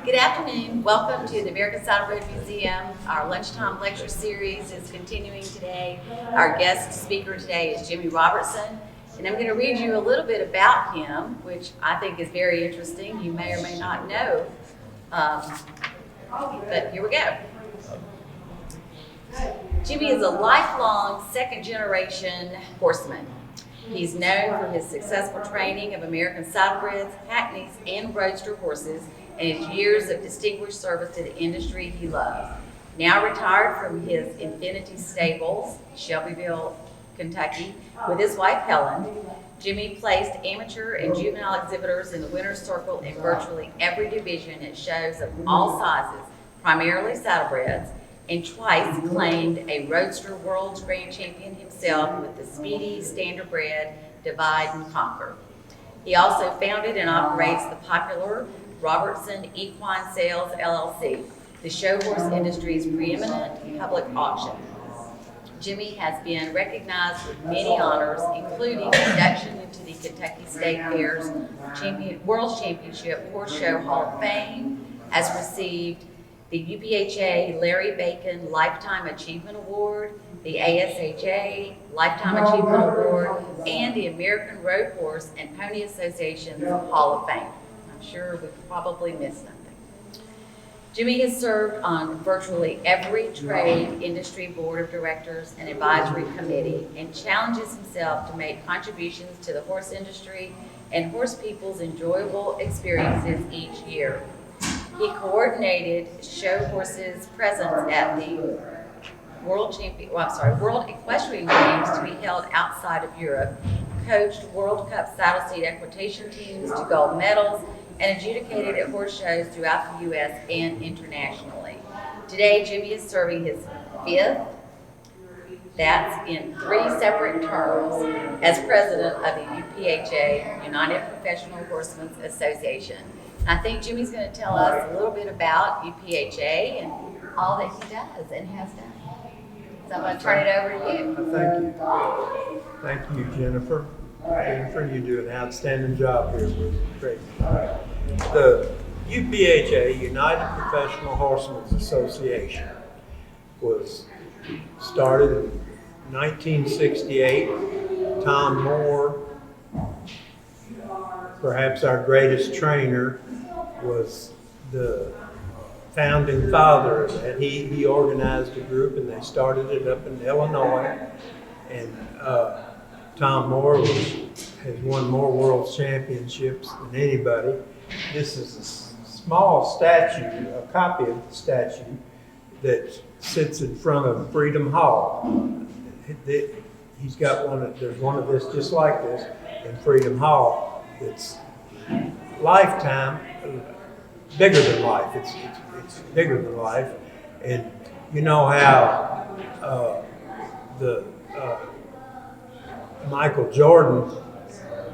Good afternoon. Welcome to the American Saddlebred Museum. Our Lunchtime Lecture series is continuing today. Our guest speaker today is Jimmy Robertson, and I'm going to read you a little bit about him, which I think is very interesting. You may or may not know, but here we go. Jimmy is a lifelong second-generation horseman. He's known for his successful training of American Saddlebreds, hackneys, and roadster horses, and his years of distinguished service to the industry he loves. Now retired from his Infinity Stables, Shelbyville, Kentucky, with his wife Helen, Jimmy placed amateur and juvenile exhibitors in the winner's circle in virtually every division at shows of all sizes, primarily saddlebreds, and twice claimed a roadster world's grand champion himself with the speedy standardbred Divide and Conquer. He also founded and operates the popular Robertson Equine Sales LLC, the show horse industry's preeminent public auction. Jimmy has been recognized with many honors, including induction into the Kentucky State Fair's World Championship Horse Show Hall of Fame, has received the UPHA Larry Bacon Lifetime Achievement Award, the ASHA Lifetime Achievement Award, and the American Road Horse and Pony Association's Hall of Fame. I'm sure we probably missed something. Jimmy has served on virtually every trade industry board of directors and advisory committee and challenges himself to make contributions to the horse industry and horse people's enjoyable experiences each year. He coordinated show horses' presence at the World Equestrian Games to be held outside of Europe, coached World Cup saddle seat equitation teams to gold medals, and adjudicated at horse shows throughout the U.S. and internationally. Today, Jimmy is serving his fifth, that's in 3 separate terms, as president of the UPHA, United Professional Horsemen's Association. I think Jimmy's going to tell us a little bit about UPHA and all that he does and has done. So I'm going to turn it over to you. Thank you. Thank you, Jennifer. Jennifer, you do an outstanding job here. Great. The UPHA, United Professional Horsemen's Association, was started in 1968. Tom Moore, perhaps our greatest trainer, was the founding father of that. He organized a group and they started it up in Illinois. And Tom Moore has won more world championships than anybody. This is a small statue, a copy of the statue that sits in front of Freedom Hall. He's got there's one of this just like this in Freedom Hall. It's lifetime, bigger than life. It's bigger than life. And you know how Michael Jordan,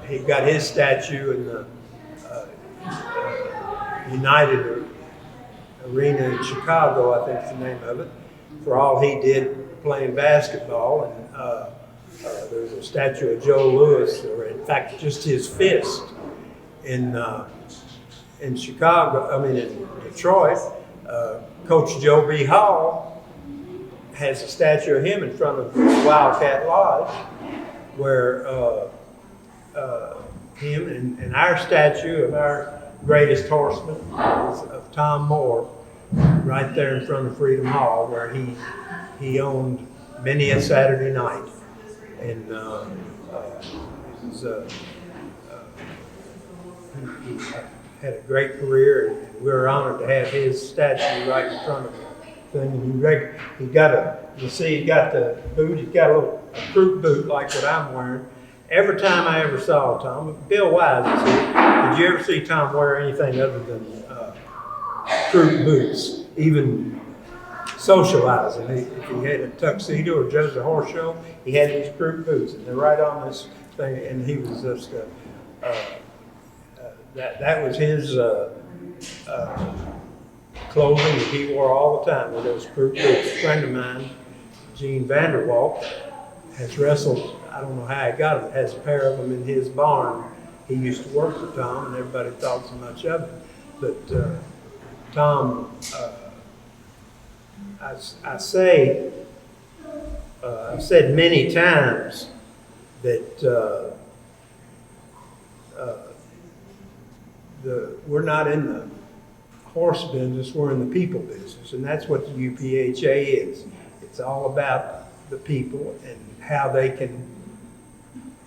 he got his statue in the United Arena in Chicago, I think is the name of it, for all he did playing basketball. And there's a statue of Joe Louis, or in fact just his fist, in Chicago, in Detroit. Coach Joe B. Hall has a statue of him in front of Wildcat Lodge, where him and our statue of our greatest horseman is of Tom Moore, right there in front of Freedom Hall, where he owned many a Saturday night. And he had a great career, and we were honored to have his statue right in front of the thing. And he got the boot. He got a troop boot like what I'm wearing. Every time I ever saw Tom, Bill Wise was here. Did you ever see Tom wear anything other than troop boots, even socializing? If he had a tuxedo or just a horse show, he had these troop boots, and they're right on this thing. And he was just that was his clothing that he wore all the time, with those troop boots. A friend of mine, Gene Vanderwalt, has wrestled. I don't know how he got them. Has a pair of them in his barn. He used to work for Tom, and everybody thought so much of it. But Tom, I've said many times that we're not in the horse business, we're in the people business, and that's what the UPHA is. It's all about the people and how they can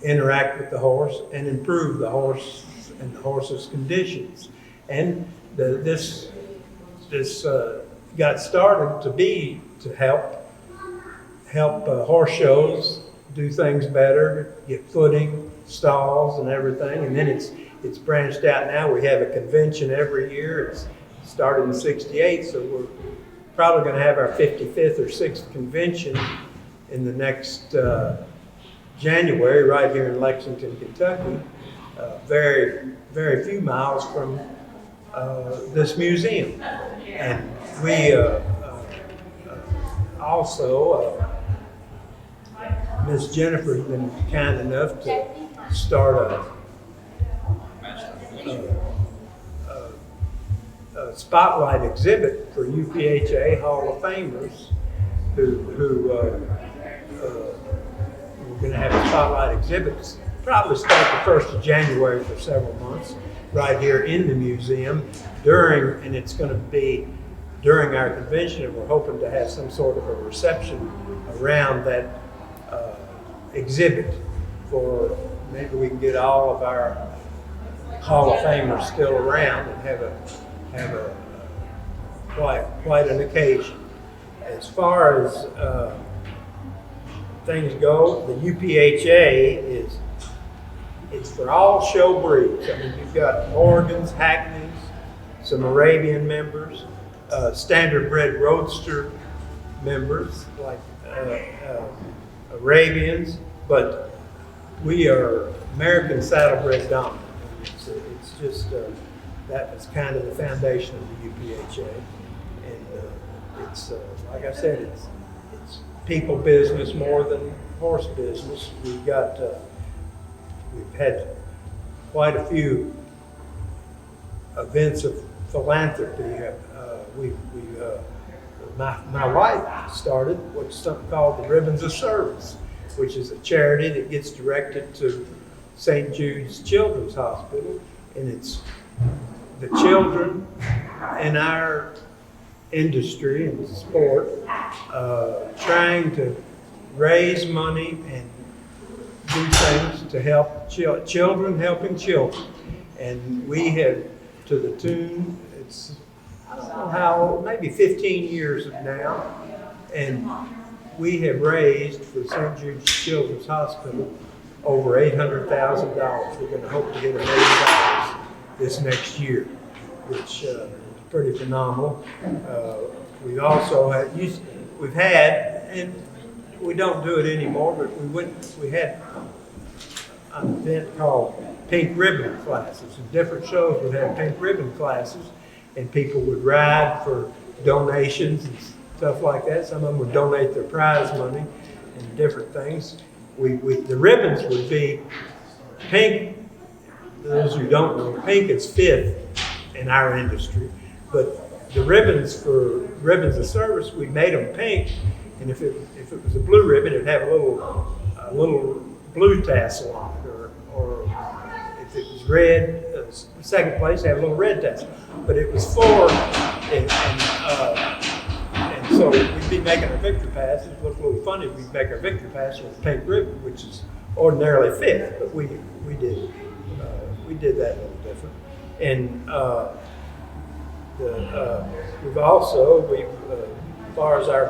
interact with the horse and improve the horse and the horse's conditions. And this got started to help horse shows do things better, get footing, stalls, and everything. And then it's branched out now. We have a convention every year. It's started in '68, so we're probably going to have our 55th or 6th convention in the next January, right here in Lexington, Kentucky, very, very few miles from this museum. And we also, Miss Jennifer's been kind enough to start a spotlight exhibit for UPHA Hall of Famers who we're going to have a spotlight exhibit probably start the 1st of January for several months right here in the museum and it's going to be during our convention, and we're hoping to have some sort of a reception around that exhibit for maybe we can get all of our Hall of Famers still around and have a quite an occasion. As far as things go, the UPHA it's for all show breeds. I mean, you've got Oregons, Hackneys, some Arabian members, standard bred roadster members like Arabians, but we are American Saddlebred dominant. It's just that was kind of the foundation of the UPHA, and it's like I said, it's people business more than horse business. We've had quite a few events of philanthropy. My wife started what's something called the Ribbons of Service, which is a charity that gets directed to St. Jude's Children's Hospital, and it's the children in our industry and sport trying to raise money and do things to help children helping children. And we have, to the tune, I don't know how, maybe 15 years now, and we have raised for St. Jude's Children's Hospital over $800,000. We're going to hope to get $1 million this next year, which is pretty phenomenal. We also had, and we don't do it anymore, but we had an event called Pink Ribbon Classes. In different shows would have pink ribbon classes, and people would ride for donations and stuff like that. Some of them would donate their prize money and different things. The ribbons would be pink. Those who don't know, pink is 5th in our industry, but the ribbons for Ribbons of Service, we made them pink, and if it was a blue ribbon, it'd have a little blue tassel on it, or if it was red, second place, it'd have a little red tassel. But it was and so we'd be making our victory passes. It looked a little funny. We'd make our victory pass with a pink ribbon, which is ordinarily 5th, but we did that a little different. And we've also, as far as our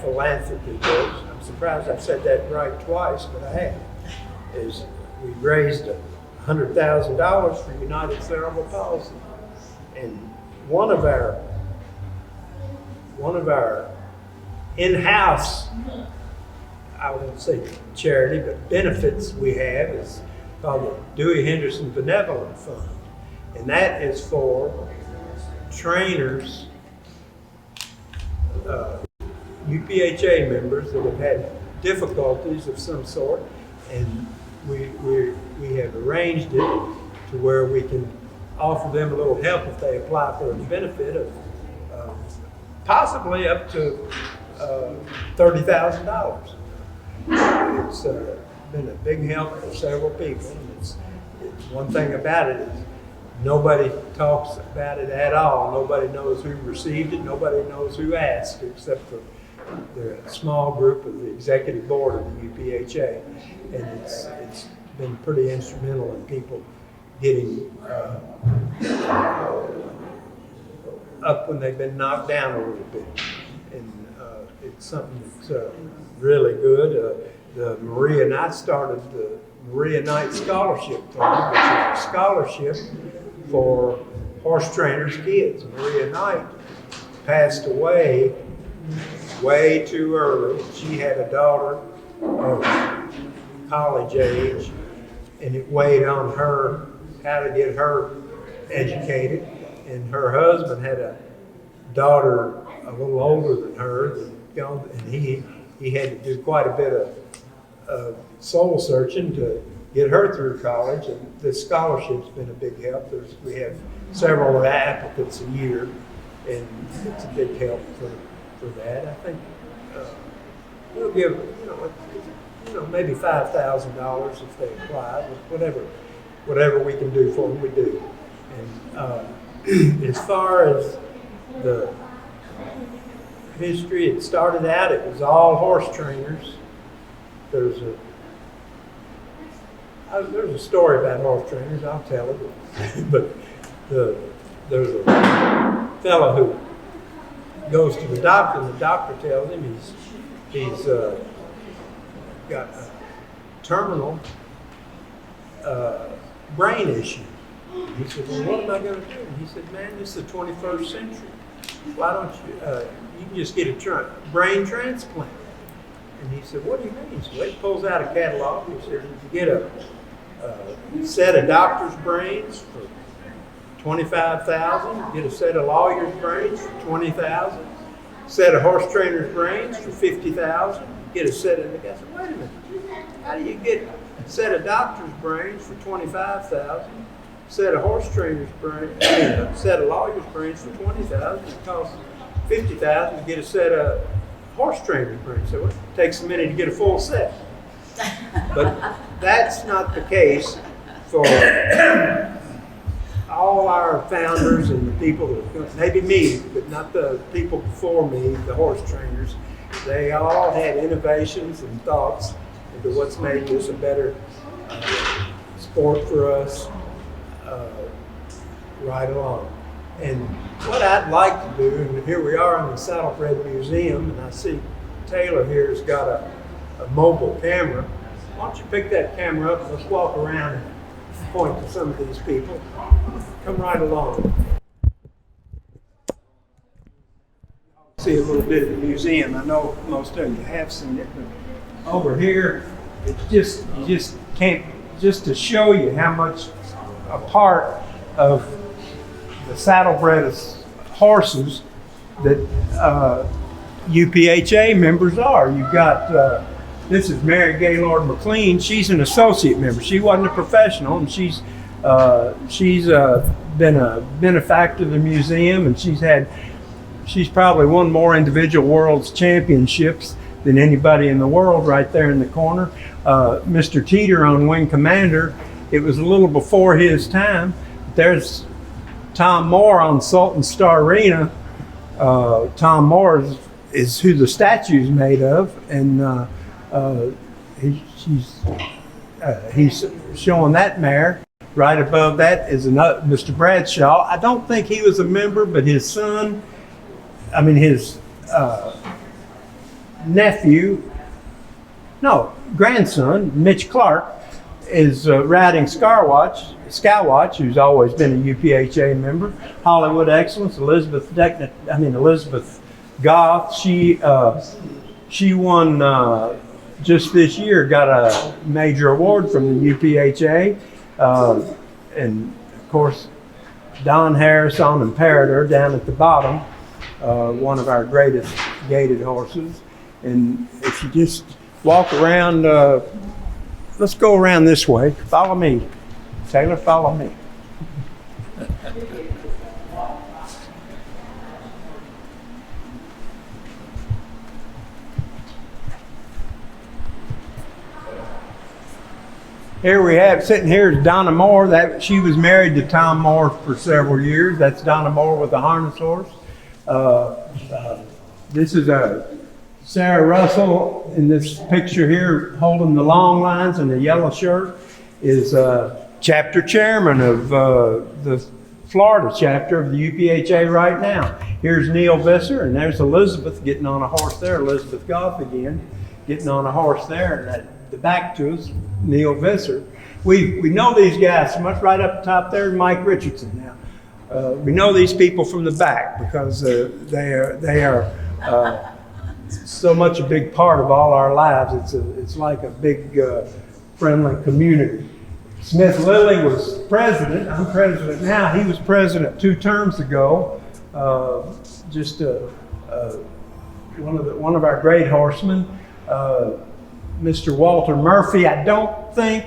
philanthropy goes, I'm surprised I've said that right twice, but I have, is we raised $100,000 for United Cerebral Palsy. And one of our in-house, I won't say charity, but benefits we have is called the Dewey Henderson Benevolent Fund. And that is for trainers, UPHA members that have had difficulties of some sort, and we have arranged it to where we can offer them a little help if they apply for the benefit of possibly up to $30,000. It's been a big help for several people. And it's one thing about it is nobody talks about it at all. Nobody knows who received it. Nobody knows who asked, except for the small group of the executive board of the UPHA. And it's been pretty instrumental in people getting up when they've been knocked down a little bit. And it's something that's really good. The Maria Knight started the Maria Knight Scholarship Fund, which is a scholarship for horse trainers' kids. Maria Knight passed away way too early. She had a daughter of college age, and it weighed on her how to get her educated. And her husband had a daughter a little older than her, and he had to do quite a bit of soul searching to get her through college. And this scholarship's been a big help. We have several applicants a year, and it's a big help for that. I think we'll give maybe $5,000 if they apply. Whatever we can do for them, we do. And as far as the history, it started out, it was all horse trainers. There's a story about horse trainers, I'll tell it. But there's a fellow who goes to the doctor, and the doctor tells him he's got a terminal brain issue. He said, well, what am I going to do? And he said, man, this is the 21st century. Why don't you can just get a brain transplant. And he said, what do you mean? So he pulls out a catalog. He says, you get a set of doctor's brains for $25,000. Get a set of lawyer's brains for $20,000. Set of horse trainer's brains for $50,000. Get a set of the guy said, wait a minute. How do you get a set of doctor's brains for $25,000? Set of horse trainer's brains, a set of lawyer's brains for $20,000. It costs $50,000 to get a set of horse trainer's brains. So it takes a minute to get a full set. But that's not the case for all our founders and the people that, maybe me, but not the people before me, the horse trainers. They all had innovations and thoughts into what's made this a better sport for us right along. And what I'd like to do, and here we are in the Saddlebred Museum, and I see Taylor here has got a mobile camera. Why don't you pick that camera up and let's walk around and point to some of these people. Come right along. See a little bit of the museum. I know most of you have seen it, but over here, it's just, you just can't, just to show you how much a part of the saddlebred horses that UPHA members are. You've got, this is Mary Gaylord McLean. She's an associate member. She wasn't a professional, and she's been a benefactor of the museum, and she's probably won more individual world's championships than anybody in the world right there in the corner. Mr. Teeter on Wing Commander, it was a little before his time. There's Tom Moore on Sultan Starina. Tom Moore is who the statue is made of, and he's showing that mare. Right above that is another Mr. Bradshaw. I don't think he was a member, but his son, his grandson, Mitch Clark, is riding Skywatch, who's always been a UPHA member. Hollywood Excellence, Elizabeth Goff. She won just this year, got a major award from the UPHA. And of course, Don Harris on Imperator down at the bottom, one of our greatest gaited horses. And if you just walk around, let's go around this way. Follow me. Taylor, follow me. Here we have, sitting here is Donna Moore. She was married to Tom Moore for several years. That's Donna Moore with the harness horse. This is Sarah Russell in this picture here holding the long lines in the yellow shirt is chapter chairman of the Florida chapter of the UPHA right now. Here's Neil Visser, and there's Elizabeth getting on a horse there. Elizabeth Goff again, getting on a horse there. And at the back to us, Neil Visser. We know these guys so much. Right up top there, Mike Richardson. Now we know these people from the back because they are so much a big part of all our lives. It's like a big friendly community. Smith Lilly was president. I'm president now. He was president 2 terms ago. One of our great horsemen, Mr. Walter Murphy. I don't think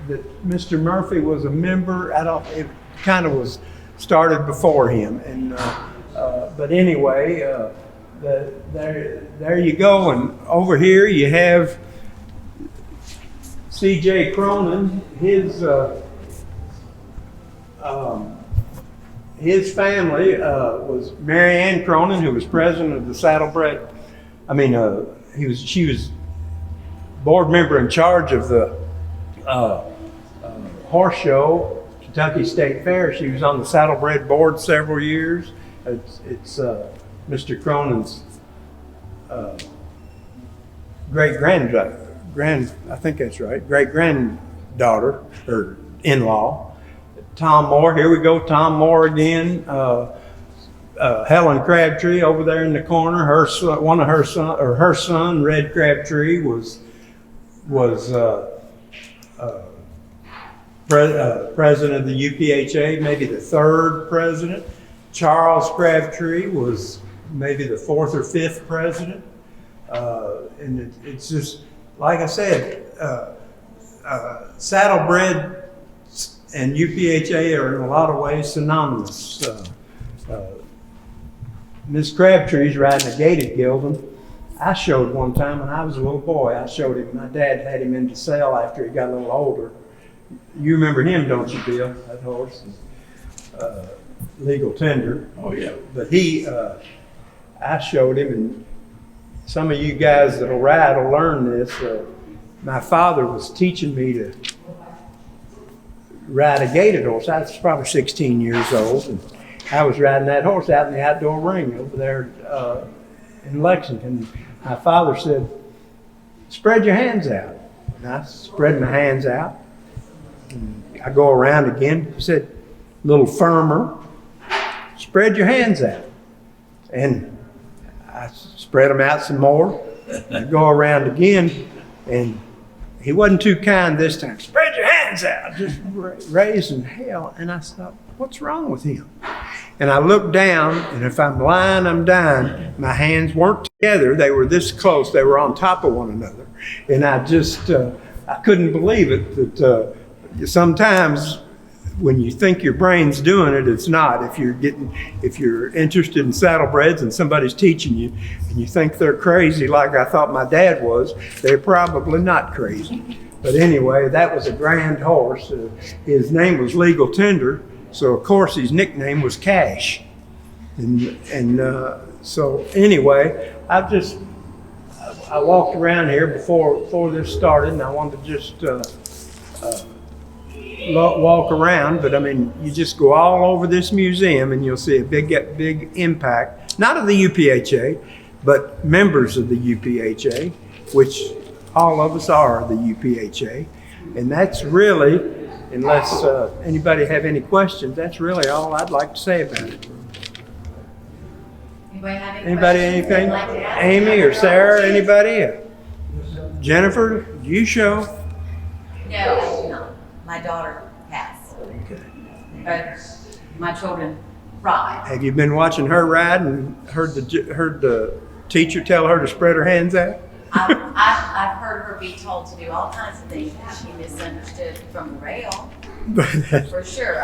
that Mr. Murphy was a member. It kind of was started before him. And but anyway, there you go. And over here you have C.J. Cronin. His family was Mary Ann Cronin, who was president of the Saddlebred. She was board member in charge of the horse show, Kentucky State Fair. She was on the Saddlebred board several years. It's Mr. Cronin's I think that's right, great-granddaughter, or in-law. Tom Moore, here we go, Tom Moore again. Helen Crabtree over there in the corner. Her son, Red Crabtree, was president of the UPHA, maybe the 3rd president. Charles Crabtree was maybe the 4th or 5th president. And it's just, like I said, Saddlebred and UPHA are in a lot of ways synonymous. Miss Crabtree's riding a gaited gelding. I showed one time when I was a little boy. I showed him. My dad had him into sale after he got a little older. You remember him, don't you, Bill? That horse, Legal Tender. Oh yeah. But I showed him, and some of you guys that'll ride will learn this. My father was teaching me to ride a gaited horse. I was probably 16 years old, and I was riding that horse out in the outdoor ring over there in Lexington. My father said, "Spread your hands out." And I spread my hands out. And I go around again. He said, "A little firmer. Spread your hands out." And I spread them out some more. I go around again, and he wasn't too kind this time. "Spread your hands out," just raising hell. And I thought, what's wrong with him? And I looked down, and if I'm lying, I'm dying. My hands weren't together. They were this close. They were on top of one another. And I just, I couldn't believe it that sometimes when you think your brain's doing it, it's not. If you're interested in saddlebreds and somebody's teaching you and you think they're crazy like I thought my dad was, they're probably not crazy. But anyway, that was a grand horse. His name was Legal Tender, so of course his nickname was Cash. And so anyway, I walked around here before this started, and I wanted to just walk around, but I mean, you just go all over this museum and you'll see a big impact, not of the UPHA, but members of the UPHA, which all of us are the UPHA. And that's really, unless anybody have any questions, that's really all I'd like to say about it. Anybody anything? like to ask? Amy or Sarah, anybody? Jennifer, you show? No, I do not. My daughter has. Okay. Both my children ride. Have you been watching her ride and heard the teacher tell her to spread her hands out? I've heard her be told to do all kinds of things that she misunderstood from the rail. For sure.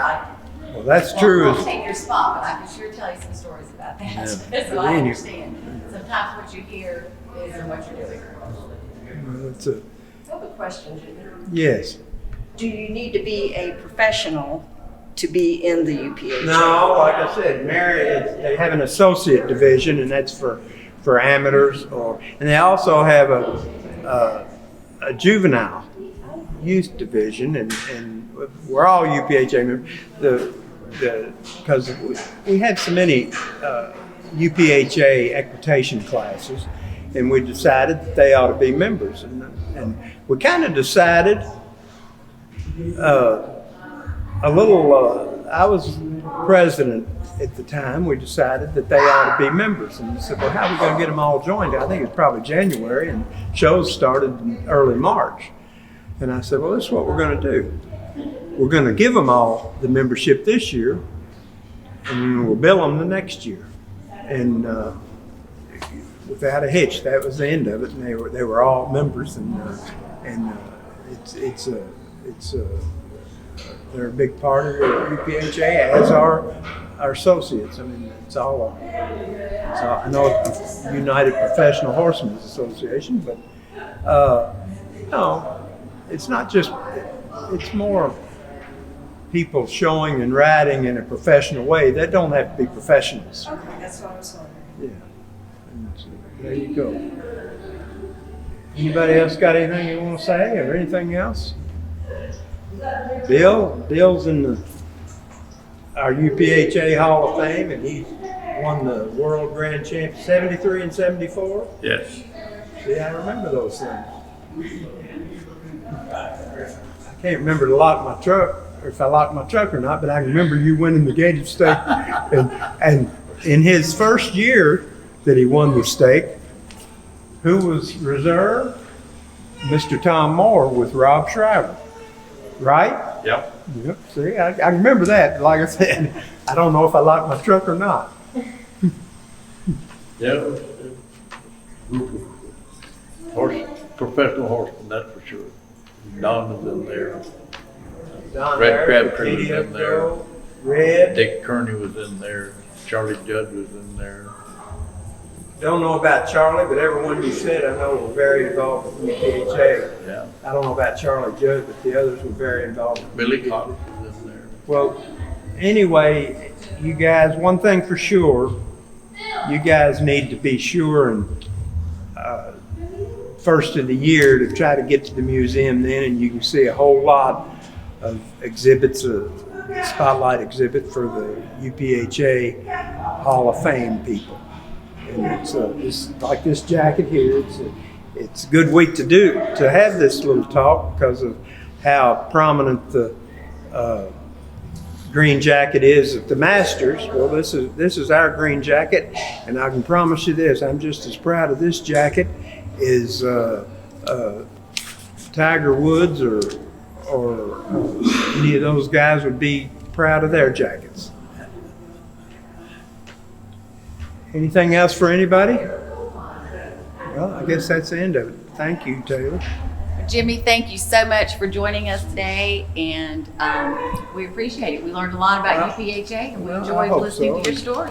Well, that's true. I'll take your spot, but I can sure tell you some stories about that. Yeah. So I understand. Sometimes what you hear isn't what you're doing. Well, I have a question, Junior. Yes. Do you need to be a professional to be in the UPHA? No, like I said, they have an associate division, and that's for amateurs, and they also have a juvenile youth division, and we're all UPHA members. Because we had so many UPHA equitation classes, and we decided that they ought to be members, and we kind of decided a little. I was president at the time. We decided that they ought to be members, and we said, "Well, how are we going to get them all joined?" I think it was probably January, and shows started in early March. And I said, "Well, this is what we're going to do. We're going to give them all the membership this year, and we'll bill them the next year." And without a hitch, that was the end of it. And they were all members, and they're a big part of the UPHA, as are our associates. I mean, it's all I know it's the United Professional Horsemen Association, but no, it's not just. It's more people showing and riding in a professional way. They don't have to be professionals. Okay, that's what I was wondering. Yeah. And so there you go. Anybody else got anything you want to say or anything else? Bill's in our UPHA Hall of Fame, and he won the World Grand Champion 73 and 74. Yes. See, I remember those things. I can't remember to lock my truck, or if I locked my truck or not, but I can remember you winning the gated stake. And in his first year that he won the stake, who was reserve? Mr. Tom Moore with Rob Shriver, right? Yep. Yep. See, I remember that. Like I said, I don't know if I locked my truck or not. Yeah. Professional horseman, that's for sure. Don was in there. Don Red Barrett, Crabtree was Katie in there. Updale, Red. Dick Kearney was in there. Charlie Judd was in there. Don't know about Charlie, but everyone you said I know were very involved with UPHA. Yeah. I don't know about Charlie Judd, but the others were very involved. Billy Cox was in there. Well, anyway, you guys, one thing for sure, you guys need to be sure and first of the year to try to get to the museum then, and you can see a whole lot of exhibits, a spotlight exhibit for the UPHA Hall of Fame people. And it's like this jacket here. It's a good week to have this little talk because of how prominent the green jacket is at the Masters. Well, this is our green jacket, and I can promise you this: I'm just as proud of this jacket as Tiger Woods or any of those guys would be proud of their jackets. Anything else for anybody? Well, I guess that's the end of it. Thank you, Taylor. Jimmy, thank you so much for joining us today, and we appreciate it. We learned a lot about UPHA, and we Well, I enjoyed hope listening so. to your story.